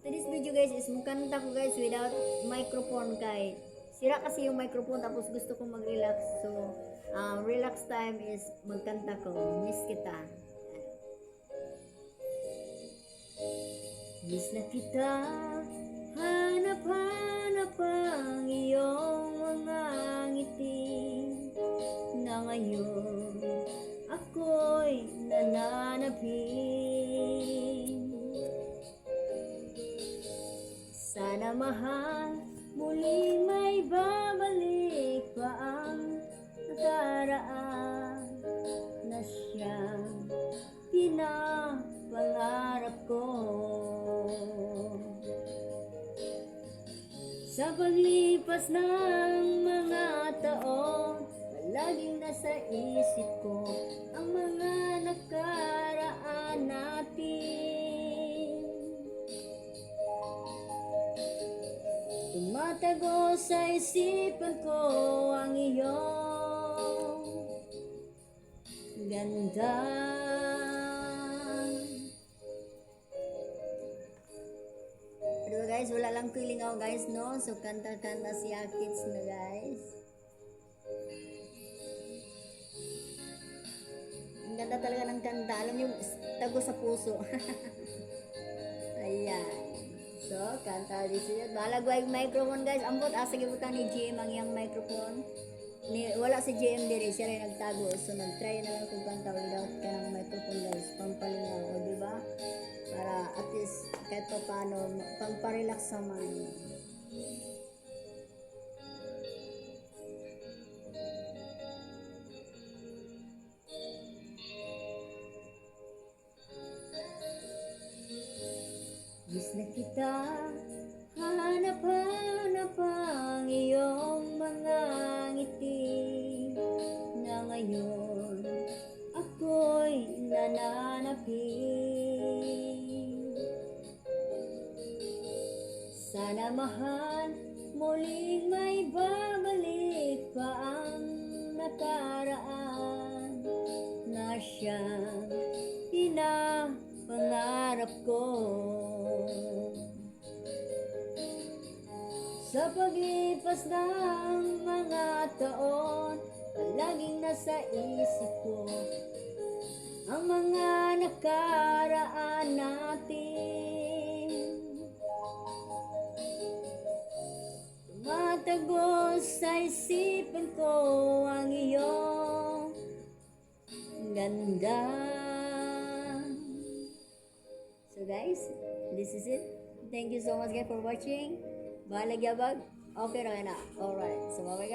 today's video guys is mukanta ko guys without microphone kay sira kasi yung microphone tapos gusto kong mag-relax. So, relax time is magkanta ko. Miss kita. Miss na kita, hanap-hanap ang iyong mga ngiti na ngayon ako'y nananabing. Sana mahal, muling may babalik pa ang nakaraan na siyang pinapangarap ko. Sa paglipas ng mga taon, laging nasa isip ko ang mga nakaraan natin. Tumatago sa isipan ko ang iyong ganda. Pero guys, wala lang kilingaw guys, no? So kanta-kanta si Akits na guys. Ang ganda talaga ng kanta. Alam niyo, tago sa puso. Ayan. So, kanta this is it. Bahala ko yung microphone guys. Ambot, sige buta ni GM ang yung microphone. Wala si GM diri, siya rin nagtago. So, nag-try na lang kung kanta without ka ng microphone guys. Pampalingaw, o diba? Para at least, kahit pa paano, pamparelax sa mind. Miss na kita, hanap-hanap ang iyong mga ngiti na ngayon ako'y nananapin. Sana mahal, muling may babalik pa ang nakaraan na siyang pinapangarap ko. Sa paglipas ng mga taon, laging nasa isip ko ang mga nakaraan natin. Tumatago sa isipan ko ang iyong ganda. So guys, this is it. Thank you so much guys for watching. Bahalag yabag? Okay na. Alright. So bye-bye guys.